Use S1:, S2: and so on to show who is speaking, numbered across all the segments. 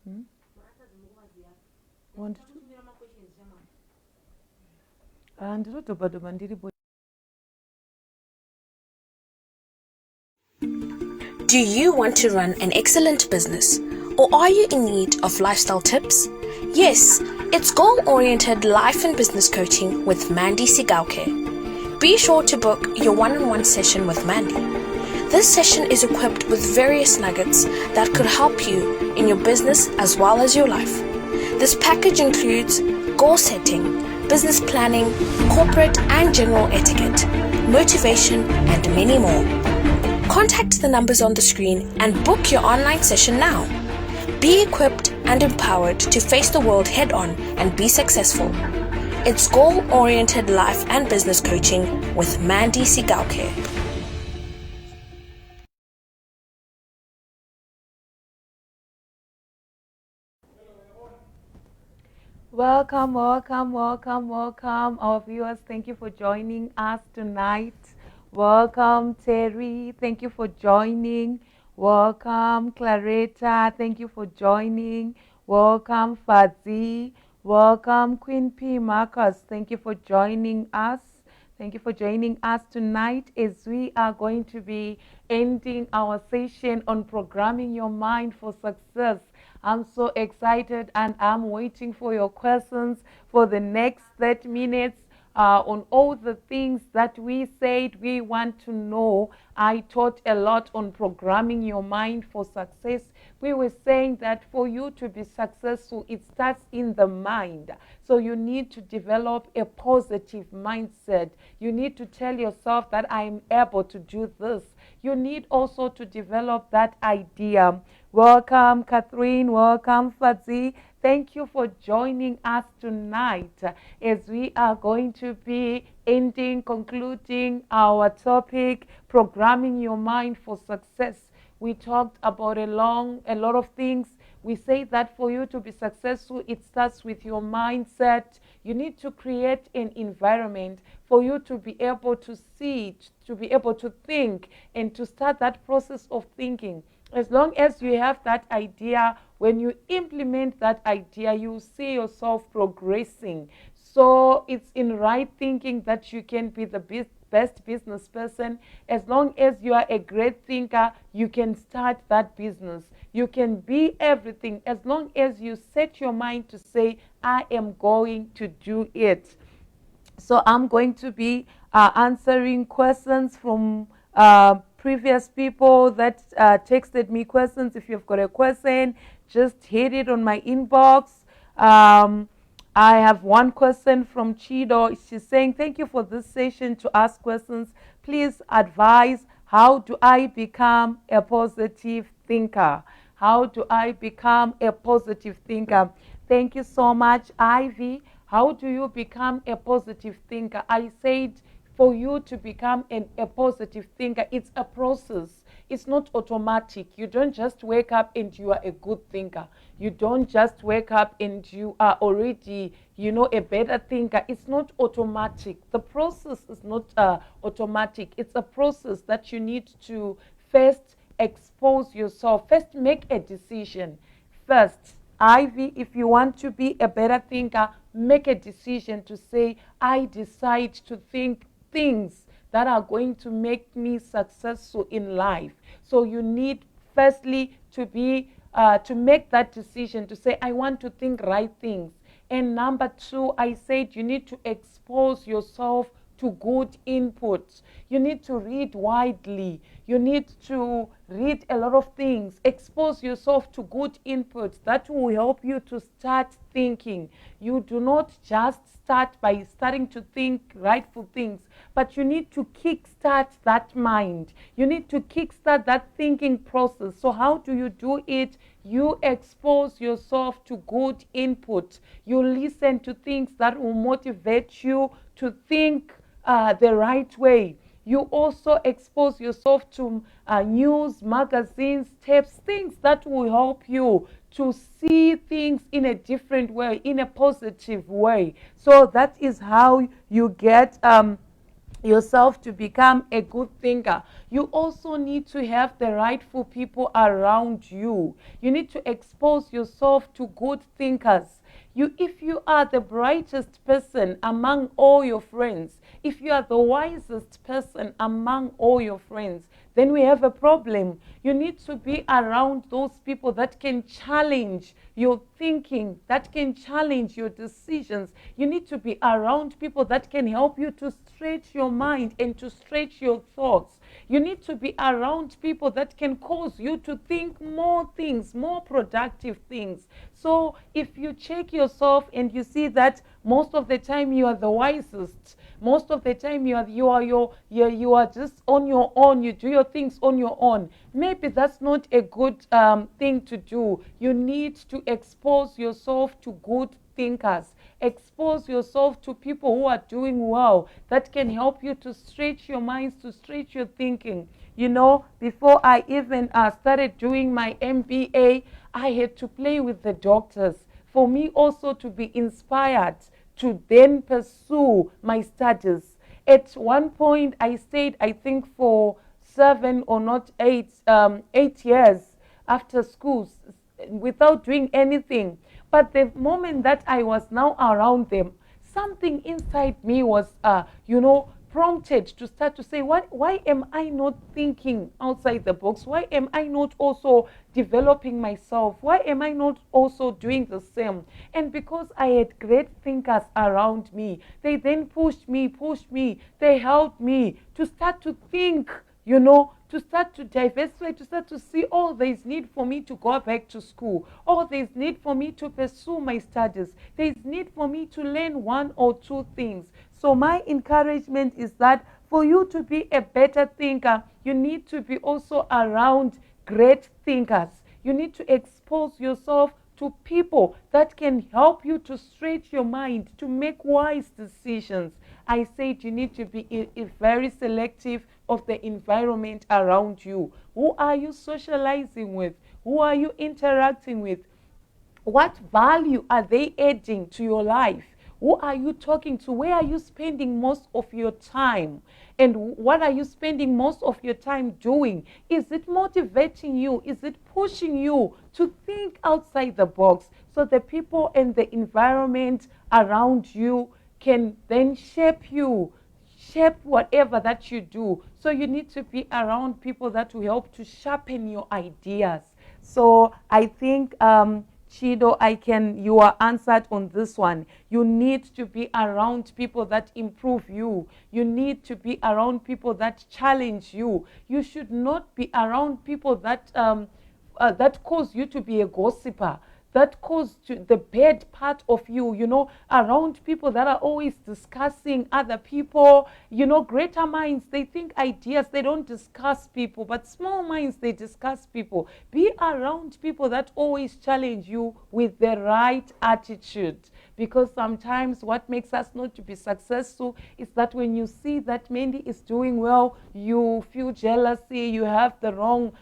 S1: Hmm? Want to? Ndinodhobhadhobha ndiripo.
S2: Do you want to run an excellent business? Or are you in need of lifestyle tips? Yes, it's goal-oriented life and business coaching with Mandy Sigauke. Be sure to book your one-on-one session with Mandy. This session is equipped with various nuggets that could help you in your business as well as your life. This package includes goal setting, business planning, corporate and general etiquette, motivation, and many more. Contact the numbers on the screen and book your online session now. Be equipped and empowered to face the world head-on and be successful. It's goal-oriented life and business coaching with Mandy Sigauke.
S1: Welcome, our viewers. Thank you for joining us tonight. Welcome, Terry. Thank you for joining. Welcome, Claretta. Thank you for joining. Welcome, Fadzi. Welcome, Queen P. Marcus. Thank you for joining us. Thank you for joining us tonight as we are going to be ending our session on programming your mind for success. I'm so excited and I'm waiting for your questions for the next 30 minutes on all the things that we said we want to know. I taught a lot on programming your mind for success. We were saying that for you to be successful, it starts in the mind. So you need to develop a positive mindset. You need to tell yourself that I'm able to do this. You need also to develop that idea. Welcome, Catherine. Welcome, Fadzi. Thank you for joining us tonight as we are going to be concluding our topic, programming your mind for success. We talked about a lot of things. We say that for you to be successful, it starts with your mindset. You need to create an environment for you to be able to see, to be able to think, and to start that process of thinking. As long as you have that idea, when you implement that idea, you see yourself progressing. So it's in right thinking that you can be the best business person. As long as you are a great thinker, you can start that business. You can be everything as long as you set your mind to say, I am going to do it. So I'm going to be answering questions from previous people that texted me questions. If you've got a question, just hit it on my inbox. I have one question from Chido. She's saying, thank you for this session to ask questions. Please advise, how do I become a positive thinker? How do I become a positive thinker? Thank you so much, Ivy. How do you become a positive thinker? I said for you to become a positive thinker, it's a process. It's not automatic. You don't just wake up and you are a good thinker. You don't just wake up and you are already, a better thinker. It's not automatic. The process is not automatic. It's a process that you need to first expose yourself. First, make a decision. First, Ivy, if you want to be a better thinker, make a decision to say, I decide to think things that are going to make me successful in life. So you need, firstly, to make that decision to say, I want to think right things. And number two, I said you need to expose yourself to good input. You need to read widely. You need to read a lot of things. Expose yourself to good input that will help you to start thinking. You do not just start by starting to think rightful things, but you need to kickstart that mind. You need to kickstart that thinking process. So how do you do it? You expose yourself to good input. You listen to things that will motivate you to think the right way. You also expose yourself to news, magazines, tapes, things that will help you to see things in a different way, in a positive way. So that is how you get yourself to become a good thinker, you also need to have the rightful people around you. You need to expose yourself to good thinkers. If you are the brightest person among all your friends, if you are the wisest person among all your friends, then we have a problem. You need to be around those people that can challenge your thinking, that can challenge your decisions. You need to be around people that can help you to stretch your mind and to stretch your thoughts. You need to be around people that can cause you to think more things, more productive things. So if you check yourself and you see that most of the time you are the wisest, most of the time you are just on your own, you do your things on your own, maybe that's not a good thing to do. You need to expose yourself to good thinkers. Expose yourself to people who are doing well, that can help you to stretch your minds, to stretch your thinking. You know, before I even started doing my MBA, I had to play with the doctors for me also to be inspired to then pursue my studies. At one point, I stayed, I think, for 7 or not 8 years after school without doing anything. But the moment that I was now around them, something inside me was, prompted to start to say, why am I not thinking outside the box? Why am I not also developing myself? Why am I not also doing the same? And because I had great thinkers around me, they then pushed me, they helped me to start to think, to start to diversify, to start to see, oh, there's need for me to go back to school. Oh, there's need for me to pursue my studies. There's need for me to learn one or two things. So my encouragement is that for you to be a better thinker, you need to be also around great thinkers. You need to expose yourself to people that can help you to stretch your mind, to make wise decisions. I said you need to be very selective of the environment around you. Who are you socializing with? Who are you interacting with? What value are they adding to your life? Who are you talking to? Where are you spending most of your time? And what are you spending most of your time doing? Is it motivating you? Is it pushing you to think outside the box so the people and the environment around you can then shape you, shape whatever that you do? So you need to be around people that will help to sharpen your ideas. So I think Chido, you are answered on this one. You need to be around people that improve you. You need to be around people that challenge you. You should not be around people that that cause you to be a gossiper, that cause the bad part of you, around people that are always discussing other people. Greater minds, they think ideas, they don't discuss people, but small minds, they discuss people. Be around people that always challenge you with the right attitude. Because sometimes what makes us not to be successful is that when you see that Mandy is doing well, you feel jealousy, you have the wrong,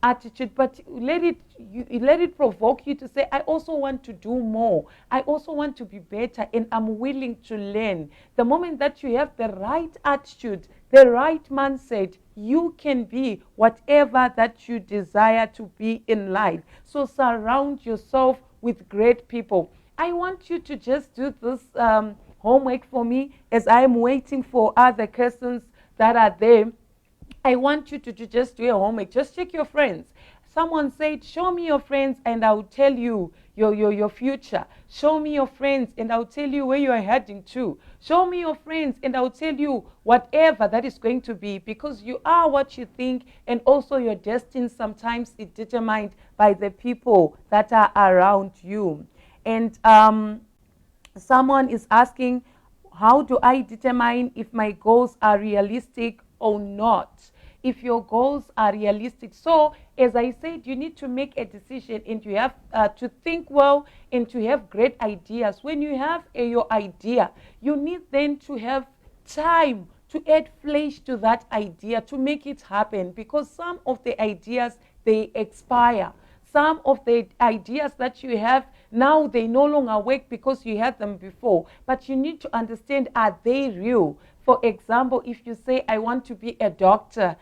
S1: attitude. But let it provoke you to say, I also want to do more. I also want to be better, and I'm willing to learn. The moment that you have the right attitude, the right mindset, you can be whatever that you desire to be in life. So surround yourself with great people. I want you to just do this homework for me as I'm waiting for other persons that are there. I want you to just do your homework. Just check your friends. Someone said, show me your friends and I'll tell you your future. Show me your friends and I'll tell you where you are heading to. Show me your friends and I'll tell you whatever that is going to be, because you are what you think, and also your destiny sometimes is determined by the people that are around you. And someone is asking, how do I determine if my goals are realistic or not? If your goals are realistic. So, as I said, you need to make a decision, and you have to think well and to have great ideas. When you have your idea, you need then to have time to add flesh to that idea to make it happen, because some of the ideas, they expire. Some of the ideas that you have now, they no longer work because you had them before. But you need to understand, are they real? For example, if you say, I want to be a doctor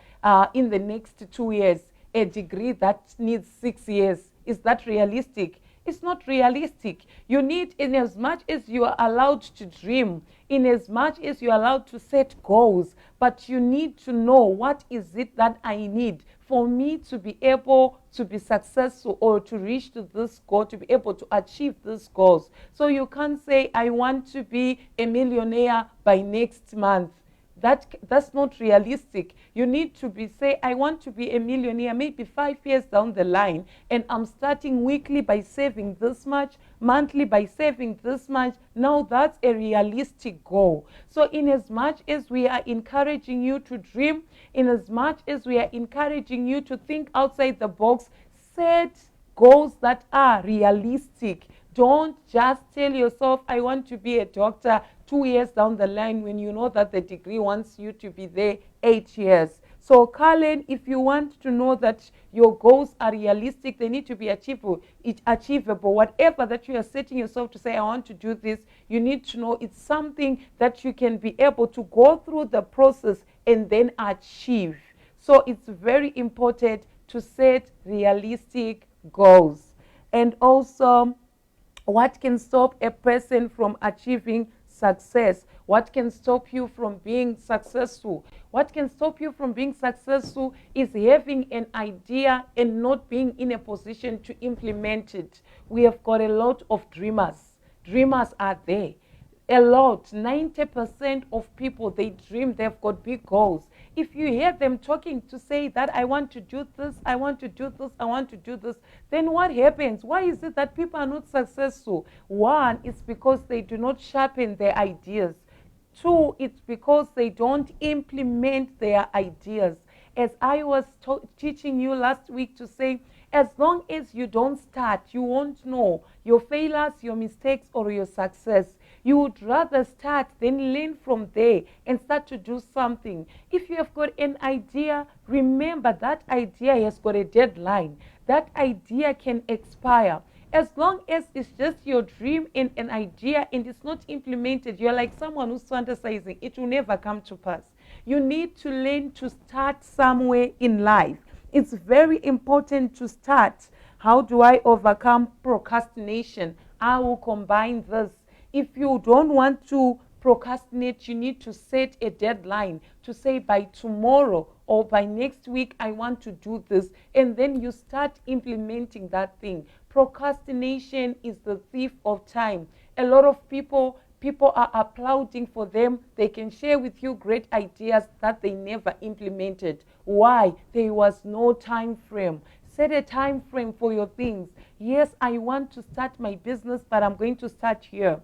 S1: in the next 2 years, a degree that needs 6 years, is that realistic? It's not realistic. You need, in as much as you are allowed to dream, in as much as you are allowed to set goals, but you need to know, what is it that I need for me to be able to be successful or to reach to this goal, to be able to achieve these goals. So you can't say, I want to be a millionaire by next month. That's not realistic. You need to say, I want to be a millionaire maybe 5 years down the line, and I'm starting weekly by saving this much, monthly by saving this much. Now that's a realistic goal. So in as much as we are encouraging you to dream, in as much as we are encouraging you to think outside the box, set goals that are realistic. Don't just tell yourself, I want to be a doctor 2 years down the line, when you know that the degree wants you to be there 8 years. So, Carlen, if you want to know that your goals are realistic, they need to be achievable. It's achievable. Whatever that you are setting yourself to say, I want to do this, you need to know it's something that you can be able to go through the process and then achieve. So it's very important to set realistic goals. And also, what can stop a person from achieving success? What can stop you from being successful? What can stop you from being successful is having an idea and not being in a position to implement it. We have got a lot of dreamers. Dreamers are there. A lot, 90% of people, they dream, they've got big goals. If you hear them talking to say that I want to do this, I want to do this, I want to do this, then what happens? Why is it that people are not successful? One, it's because they do not sharpen their ideas. Two, it's because they don't implement their ideas. As I was teaching you last week to say, as long as you don't start, you won't know your failures, your mistakes, or your success. You would rather start than learn from there and start to do something. If you have got an idea, remember that idea has got a deadline. That idea can expire. As long as it's just your dream and an idea and it's not implemented, you're like someone who's fantasizing. It will never come to pass. You need to learn to start somewhere in life. It's very important to start. How do I overcome procrastination? I will combine this. If you don't want to procrastinate, you need to set a deadline to say by tomorrow or by next week, I want to do this. And then you start implementing that thing. Procrastination is the thief of time. A lot of people are applauding for them. They can share with you great ideas that they never implemented. Why? There was no time frame. Set a time frame for your things. Yes, I want to start my business, but I'm going to start here.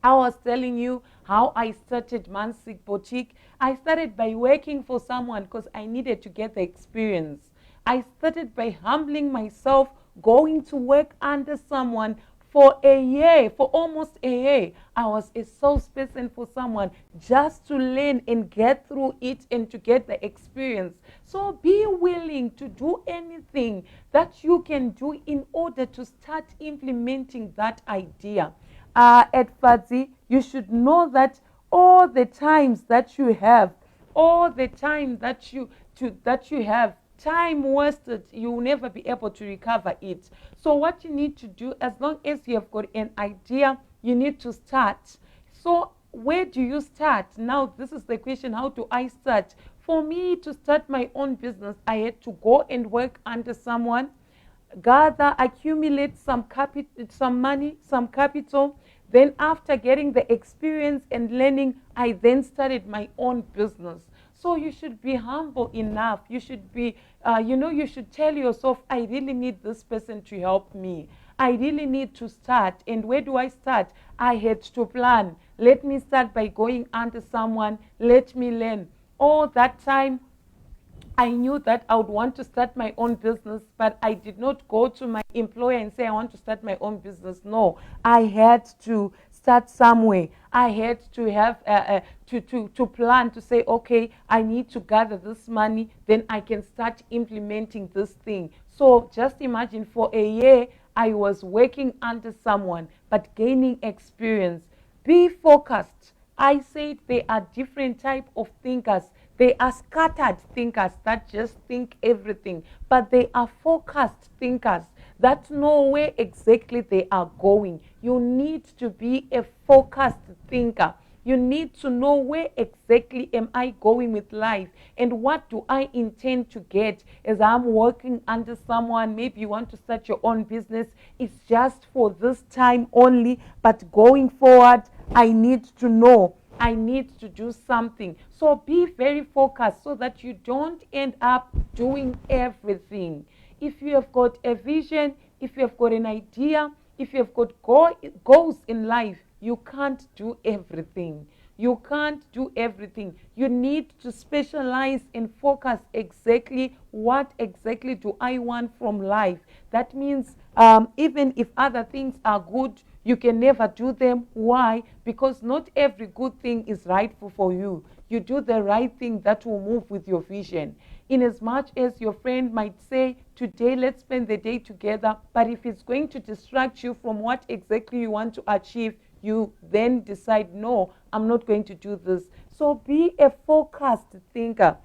S1: I was telling you how I started Mansik Boutique. I started by working for someone because I needed to get the experience. I started by humbling myself, going to work under someone for a year, for almost a year. I was a salesperson for someone just to learn and get through it and to get the experience. So be willing to do anything that you can do in order to start implementing that idea. At Fadzi, you should know that all the times that you have, all the time that you have, time wasted, you will never be able to recover it. So what you need to do, as long as you have got an idea, you need to start. So where do you start? Now, this is the question, how do I start? For me to start my own business, I had to go and work under someone, gather, accumulate some money, some capital. Then after getting the experience and learning, I then started my own business. So you should be humble enough. You should be, you should tell yourself, I really need this person to help me. I really need to start. And where do I start? I had to plan. Let me start by going under someone. Let me learn. All that time, I knew that I would want to start my own business, but I did not go to my employer and say, I want to start my own business. No, I had to start somewhere. I had to have to plan to say, okay, I need to gather this money, then I can start implementing this thing. So just imagine, for a year, I was working under someone, but gaining experience. Be focused. I said there are different type of thinkers. They are scattered thinkers that just think everything, but they are focused thinkers that know where exactly they are going. You need to be a focused thinker. You need to know where exactly am I going with life and what do I intend to get as I'm working under someone. Maybe you want to start your own business. It's just for this time only, but going forward, I need to know. I need to do something. So be very focused so that you don't end up doing everything. If you have got a vision, if you have got an idea, if you have got goals in life, you can't do everything. You can't do everything. You need to specialize and focus exactly what exactly do I want from life. That means even if other things are good, you can never do them. Why? Because not every good thing is rightful for you. You do the right thing that will move with your vision. In as much as your friend might say, today let's spend the day together, but if it's going to distract you from what exactly you want to achieve, you then decide, no, I'm not going to do this. So be a focused thinker.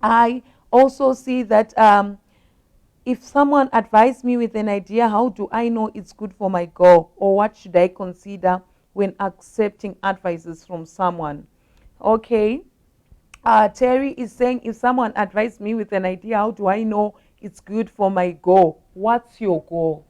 S1: I also see that if someone advised me with an idea, how do I know it's good for my goal? Or what should I consider when accepting advices from someone? Okay. Terry is saying, if someone advised me with an idea, how do I know it's good for my goal? What's your goal?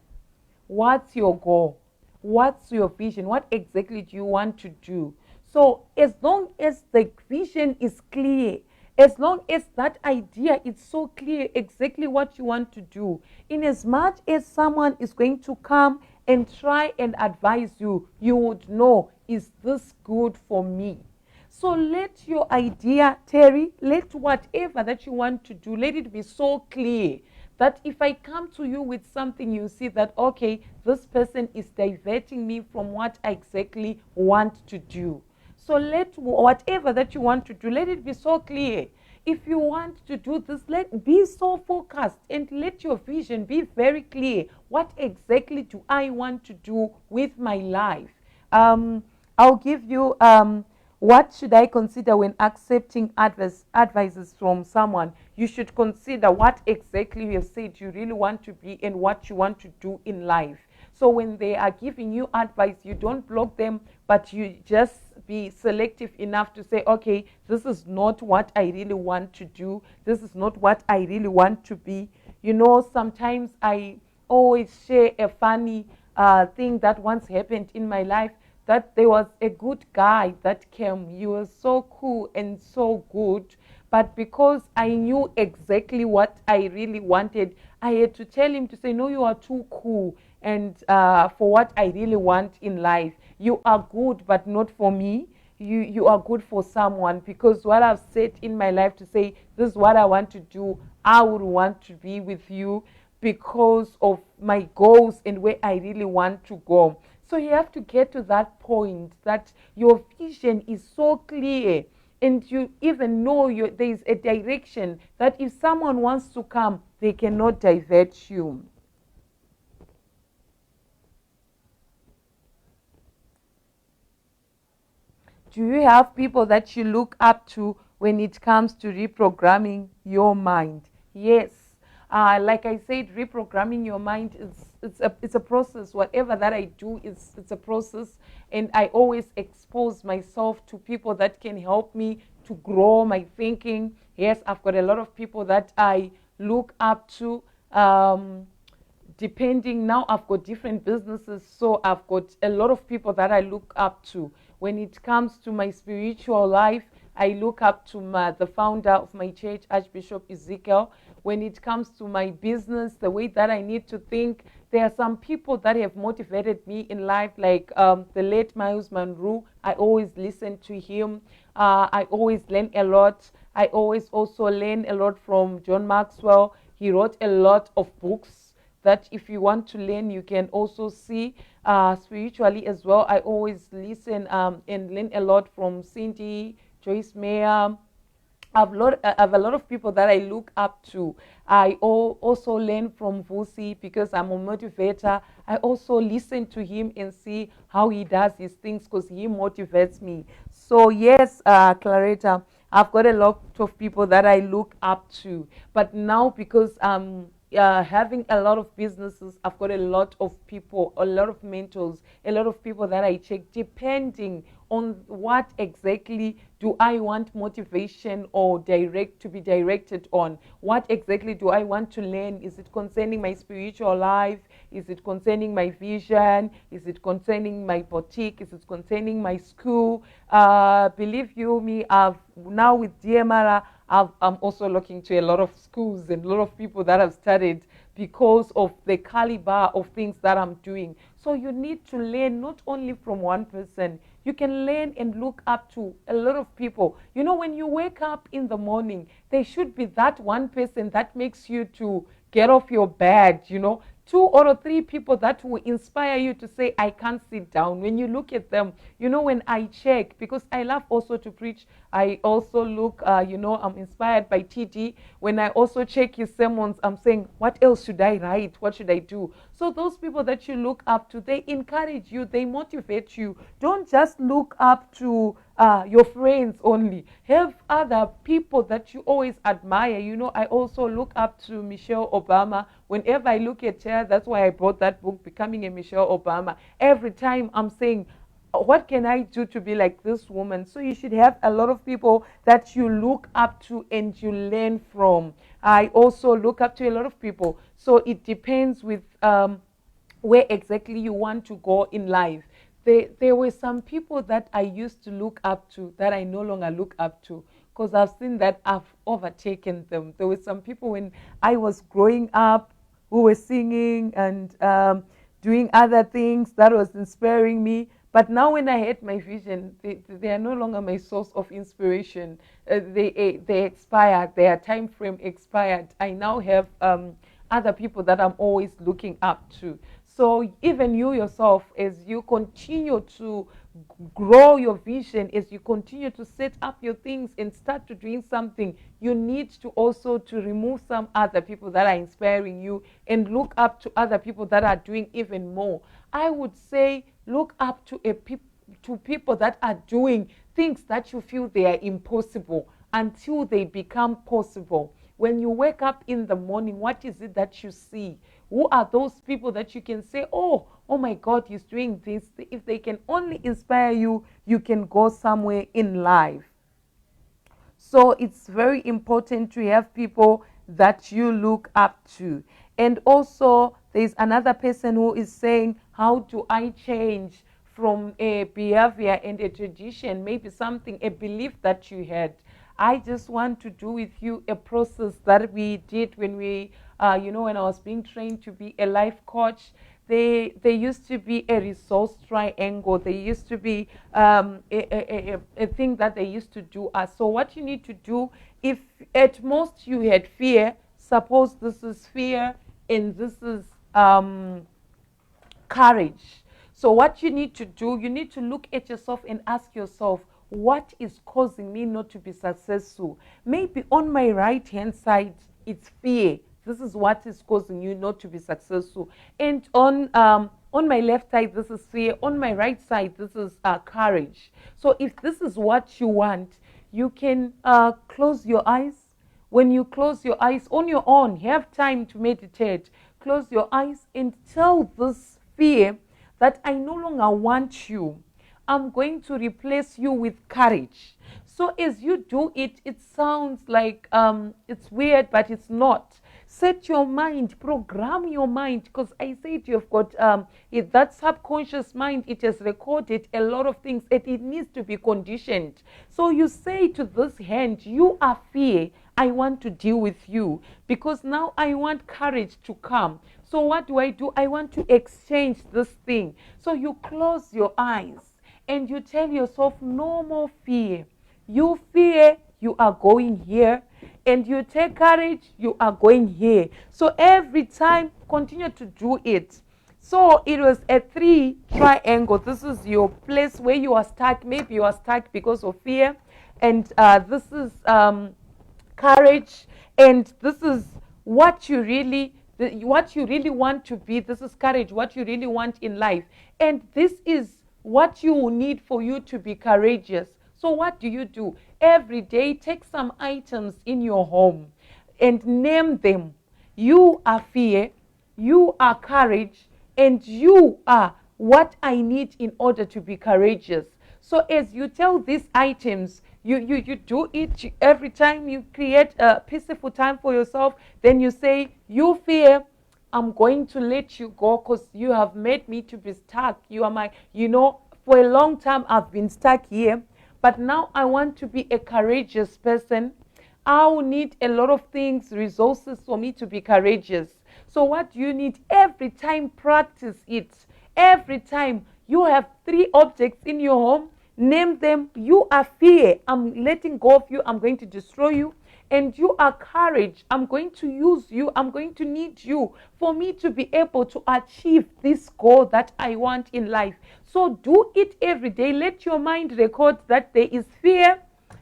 S1: What's your goal? What's your vision? What exactly do you want to do? So as long as the vision is clear, as long as that idea is so clear exactly what you want to do, in as much as someone is going to come and try and advise you, you would know, is this good for me? So let your idea, Terry, let whatever that you want to do, let it be so clear that if I come to you with something, you see that, okay, this person is diverting me from what I exactly want to do. So let whatever that you want to do, let it be so clear. If you want to do this, be so focused and let your vision be very clear. What exactly do I want to do with my life? I'll give you what should I consider when accepting advices from someone? You should consider what exactly you have said you really want to be and what you want to do in life. So when they are giving you advice, you don't block them, but you just be selective enough to say, okay, this is not what I really want to do. This is not what I really want to be. You know, sometimes I always share a funny thing that once happened in my life, that there was a good guy that came. He was so cool and so good. But because I knew exactly what I really wanted, I had to tell him to say, no, you are too cool. And for what I really want in life, you are good, but not for me. You are good for someone, because what I've said in my life to say, this is what I want to do. I would want to be with you because of my goals and where I really want to go. So you have to get to that point that your vision is so clear and you even know there is a direction that if someone wants to come, they cannot divert you. Do you have people that you look up to when it comes to reprogramming your mind? Yes. Like I said, reprogramming your mind is it's a process. Whatever that I do, it's a process, and I always expose myself to people that can help me to grow my thinking. Yes, I've got a lot of people that I look up to. Depending, now I've got different businesses, so I've got a lot of people that I look up to. When it comes to my spiritual life, I look up to the founder of my church, Archbishop Ezekiel. When it comes to my business, the way that I need to think, there are some people that have motivated me in life, like the late Miles Monroe. I always listen to him. I always learn a lot. I always also learn a lot from John Maxwell. He wrote a lot of books that if you want to learn, you can also see spiritually as well. I always listen and learn a lot from Cindy, Joyce Meyer, I have a lot of people that I look up to. Also learn from Vusi because I'm a motivator. I also listen to him and see how he does his things because he motivates me. So yes, Claretta, I've got a lot of people that I look up to. But now because having a lot of businesses, I've got a lot of people, a lot of mentors, a lot of people that I check depending on what exactly do I want motivation or to be directed on. What exactly do I want to learn? Is it concerning my spiritual life? Is it concerning my vision? Is it concerning my boutique? Is it concerning my school? Believe you me, I've now with DMRA, I'm also looking to a lot of schools and a lot of people that have studied because of the caliber of things that I'm doing. So you need to learn not only from one person. You can learn and look up to a lot of people. You know, when you wake up in the morning, there should be that one person that makes you to get off your bed, you know, two or three people that will inspire you to say, I can't sit down. When you look at them, you know, when I check, because I love also to preach, I also look, I'm inspired by TD. When I also check his sermons, I'm saying, what else should I write? What should I do? So those people that you look up to, they encourage you, they motivate you. Don't just look up to your friends only. Have other people that you always admire. You know, I also look up to Michelle Obama. Whenever I look at her, that's why I bought that book, Becoming a Michelle Obama. Every time I'm saying, what can I do to be like this woman? So you should have a lot of people that you look up to and you learn from. I also look up to a lot of people. So it depends with where exactly you want to go in life. There were some people that I used to look up to that I no longer look up to because I've seen that I've overtaken them. There were some people when I was growing up who were singing and doing other things that was inspiring me. But now when I had my vision, they are no longer my source of inspiration. They expired, their time frame expired. I now have other people that I'm always looking up to. So even you yourself, as you continue to grow your vision, as you continue to set up your things and start to doing something, you need to also to remove some other people that are inspiring you and look up to other people that are doing even more. I would say look up to people that are doing things that you feel they are impossible until they become possible. When you wake up in the morning, what is it that you see? Who are those people that you can say, oh my God, he's doing this? If they can only inspire you, you can go somewhere in life. So it's very important to have people that you look up to. And also, there's another person who is saying, how do I change from a behavior and a tradition, maybe something, a belief that you had? I just want to do with you a process that we did when when I was being trained to be a life coach. There used to be a resource triangle. There used to be a thing that they used to do. So what you need to do, if at most you had fear, suppose this is fear and this is courage. So what you need to do, you need to look at yourself and ask yourself, what is causing me not to be successful? Maybe on my right hand side, it's fear. This is what is causing you not to be successful. And on my left side, this is fear. On my right side, this is courage. So if this is what you want, you can close your eyes. When you close your eyes on your own, have time to meditate. Close your eyes and tell this fear that I no longer want you. I'm going to replace you with courage. So as you do it, it sounds like it's weird, but it's not. Set your mind, program your mind, because I said you've got that subconscious mind, it has recorded a lot of things and it needs to be conditioned. So you say to this hand, you are fear, I want to deal with you because now I want courage to come. So what do? I want to exchange this thing. So you close your eyes and you tell yourself, no more fear. You fear, you are going here. And you take courage, you are going here. So every time, continue to do it. So it was a 3 triangle. This is your place where you are stuck. Maybe you are stuck because of fear. And this is courage, and this is what you really what you really want to be. This is courage, what you really want in life, and this is what you will need for you to be courageous. So what do? Every day, take some items in your home and name them. You are fear, you are courage, and you are what I need in order to be courageous. So as you tell these items, you do it every time you create a peaceful time for yourself. Then you say, you fear, I'm going to let you go because you have made me to be stuck. You are my, for a long time I've been stuck here, but now I want to be a courageous person. I will need a lot of things, resources for me to be courageous. So what do you need? Every time, practice it. Every time you have 3 objects in your home, name them. You are fear, I'm letting go of you, I'm going to destroy you. And you are courage, I'm going to use you, I'm going to need you for me to be able to achieve this goal that I want in life. So do it every day. Let your mind record that there is fear,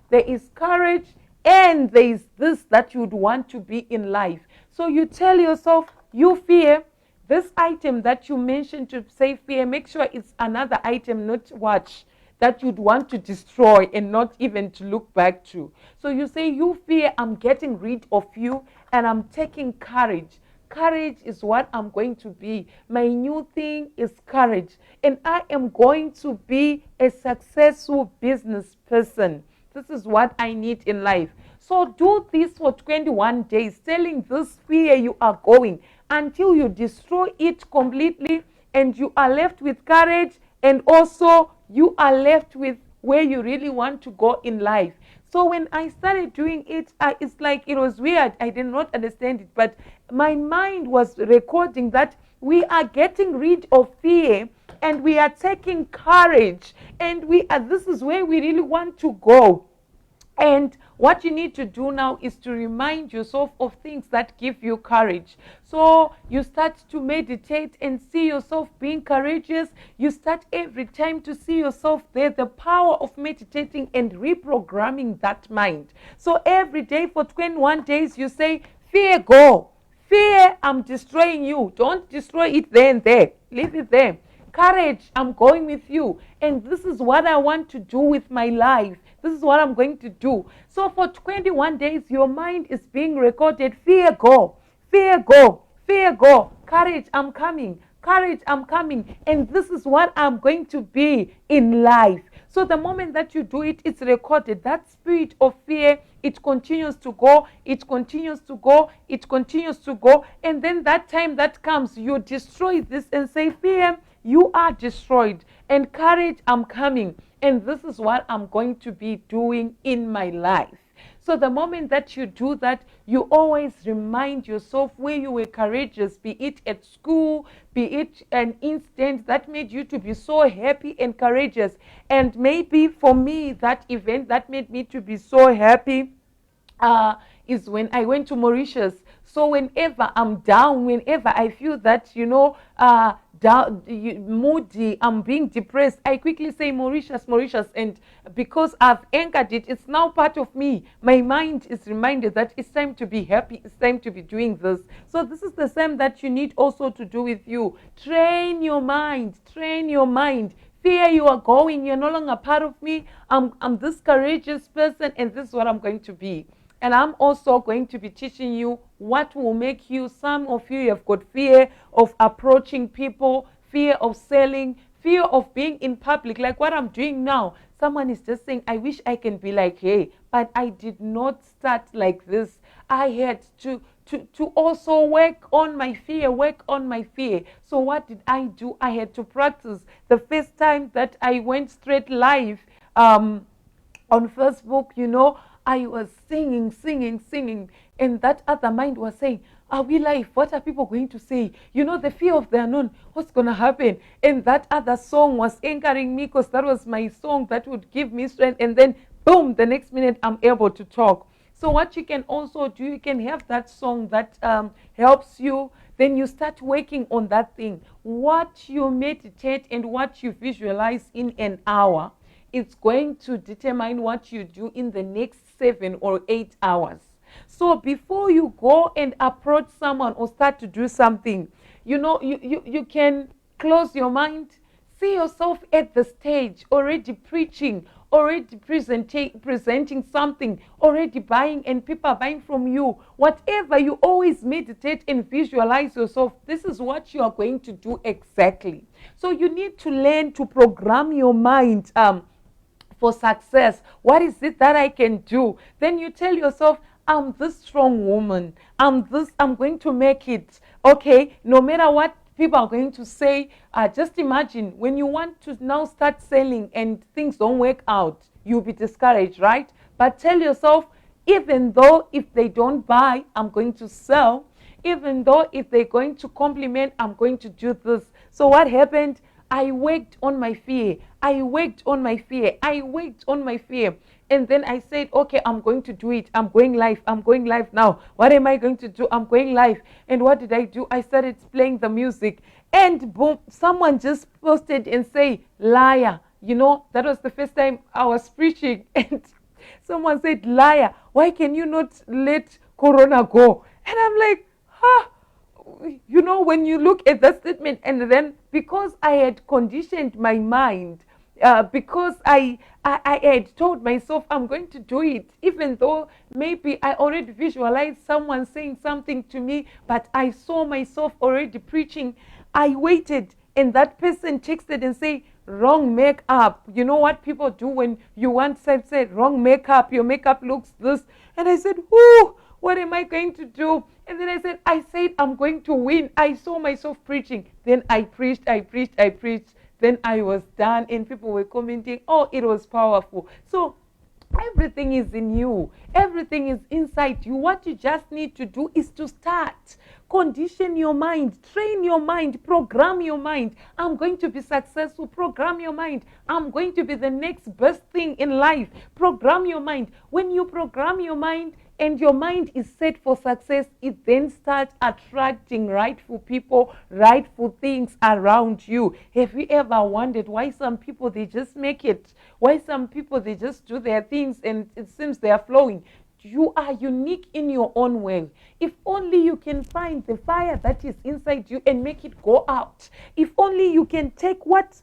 S1: there is courage, and there is this that you'd want to be in life. So you tell yourself, you fear, this item that you mentioned to say fear, make sure it's another item, not watch, that you'd want to destroy and not even to look back to. So you say, you fear, I'm getting rid of you and I'm taking courage. Courage is what I'm going to be. My new thing is courage. And I am going to be a successful business person. This is what I need in life. So do this for 21 days, telling this fear you are going until you destroy it completely and you are left with courage, and also you are left with where you really want to go in life. So when I started doing it, it's like it was weird. I did not understand it, but my mind was recording that we are getting rid of fear and we are taking courage, and this is where we really want to go. And what you need to do now is to remind yourself of things that give you courage. So you start to meditate and see yourself being courageous. You start every time to see yourself there. The power of meditating and reprogramming that mind. So every day for 21 days you say, fear, go. Fear, I'm destroying you. Don't destroy it there and there. Leave it there. Courage, I'm going with you. And this is what I want to do with my life. This is what I'm going to do. So for 21 days, your mind is being recorded. Fear, go. Fear, go. Fear, go. Courage, I'm coming. Courage, I'm coming. And this is what I'm going to be in life. So the moment that you do it, it's recorded. That spirit of fear, it continues to go. It continues to go. It continues to go. And then that time that comes, you destroy this and say, fear, you are destroyed. And courage, I'm coming. And this is what I'm going to be doing in my life. So the moment that you do that, you always remind yourself where you were courageous, be it at school, be it an incident that made you to be so happy and courageous. And maybe for me, that event that made me to be so happy is when I went to Mauritius. So whenever I'm down, whenever I feel that, moody, I'm being depressed, I quickly say Mauritius, Mauritius. And because I've anchored it, it's now part of me. My mind is reminded that it's time to be happy. It's time to be doing this. So this is the same that you need also to do with you. Train your mind. Train your mind. Fear, you are going. You're no longer part of me. I'm this courageous person, and this is what I'm going to be. And I'm also going to be teaching you what will make you. Some of you have got fear of approaching people, fear of selling, fear of being in public, like what I'm doing now. Someone is just saying, I wish I can be like her, but I did not start like this. I had to also work on my fear, So what did I do? I had to practice. The first time that I went straight live on Facebook, I was singing, and that other mind was saying, are we live? What are people going to say? The fear of the unknown, what's going to happen? And that other song was anchoring me because that was my song that would give me strength. And then, boom, the next minute I'm able to talk. So what you can also do, you can have that song that helps you. Then you start working on that thing. What you meditate and what you visualize in an hour, it's going to determine what you do in the next 7 or 8 hours. So before you go and approach someone or start to do something, you can close your mind. See yourself at the stage, already preaching, already presenting something, already buying, and people are buying from you. Whatever, you always meditate and visualize yourself. This is what you are going to do exactly. So you need to learn to program your mind for success. What is it that I can do? Then you tell yourself, I'm this strong woman. I'm going to make it. Okay, no matter what people are going to say, just imagine when you want to now start selling and things don't work out, you'll be discouraged, right? But tell yourself, even though if they don't buy, I'm going to sell. Even though if they're going to compliment, I'm going to do this. So what happened? I worked on my fear. I worked on my fear. I worked on my fear. And then I said, okay, I'm going to do it. I'm going live. I'm going live now. What am I going to do? I'm going live. And what did I do? I started playing the music. And boom, someone just posted and say, liar. That was the first time I was preaching. And someone said, liar. Why can you not let Corona go? And I'm like, when you look at that statement, and then because I had conditioned my mind, because I had told myself I'm going to do it, even though maybe I already visualized someone saying something to me, but I saw myself already preaching. I waited, and that person texted and say, wrong makeup. You know what people do when you want to say wrong makeup, your makeup looks this. And I said, what am I going to do? And then I said I'm going to win. I saw myself preaching. Then I preached. Then I was done, and people were commenting, oh, it was powerful. So everything is in you. Everything is inside you. What you just need to do is to start. Condition your mind. Train your mind. Program your mind. I'm going to be successful. Program your mind. I'm going to be the next best thing in life. Program your mind. When you program your mind, and your mind is set for success, it then starts attracting rightful people, rightful things around you. Have you ever wondered why some people, they just make it? Why some people, they just do their things and it seems they are flowing? You are unique in your own way. If only you can find the fire that is inside you and make it go out. If only you can take what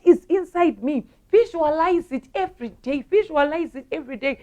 S1: is inside me. Visualize it every day. Visualize it every day.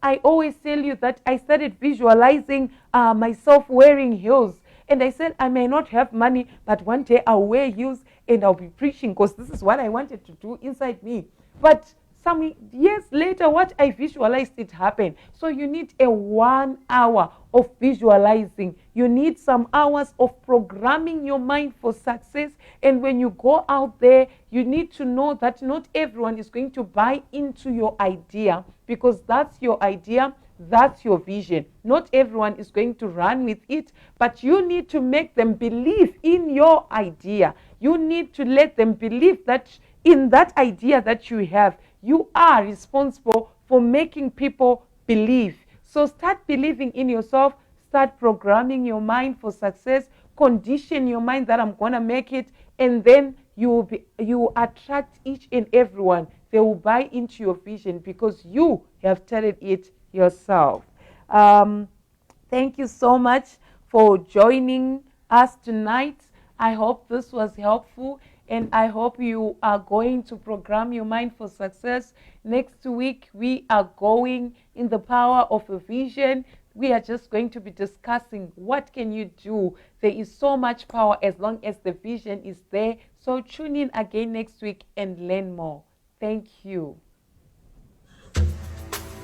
S1: I always tell you that I started visualizing myself wearing heels. And I said, I may not have money, but one day I'll wear heels and I'll be preaching because this is what I wanted to do inside me. But some years later, what I visualized, it happened. So you need a 1 hour of visualizing. You need some hours of programming your mind for success. And when you go out there, you need to know that not everyone is going to buy into your idea, because that's your idea, that's your vision. Not everyone is going to run with it, but you need to make them believe in your idea. You need to let them believe that in that idea that you have, you are responsible for making people believe. So start believing in yourself. Start programming your mind for success. Condition your mind that I'm going to make it. And then you attract each and everyone. They will buy into your vision because you have started it yourself. Thank you so much for joining us tonight. I hope this was helpful. And I hope you are going to program your mind for success. Next week, we are going in the power of a vision. We are just going to be discussing what can you do. There is so much power as long as the vision is there. So tune in again next week and learn more. Thank you.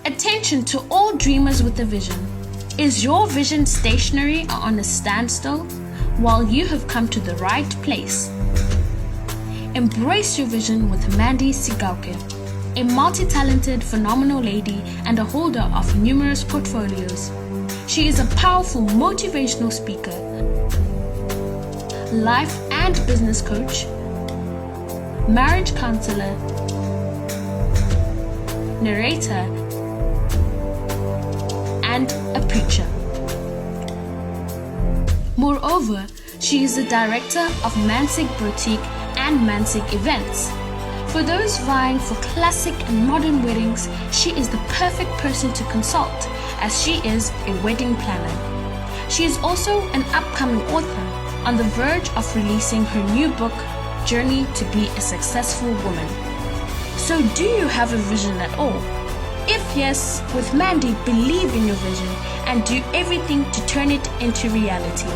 S2: Attention to all dreamers with a vision. Is your vision stationary or on a standstill? Well, you have come to the right place. Embrace your vision with Mandy Sigauke, a multi-talented, phenomenal lady and a holder of numerous portfolios. She is a powerful motivational speaker, life and business coach, marriage counselor, narrator, and a preacher. Moreover, she is the director of Mansig Boutique and Mansig Events. For those vying for classic and modern weddings, she is the perfect person to consult, as she is a wedding planner. She is also an upcoming author on the verge of releasing her new book, Journey to be a Successful Woman. So do you have a vision at all? If yes, with Mandy, believe in your vision and do everything to turn it into reality.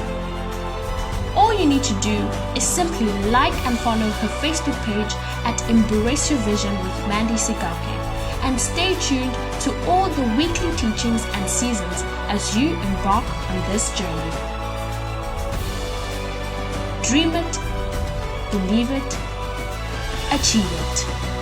S2: All you need to do is simply like and follow her Facebook page at Embrace Your Vision with Mandy Sigauke, and stay tuned to all the weekly teachings and seasons as you embark on this journey. Dream it, believe it, achieve it.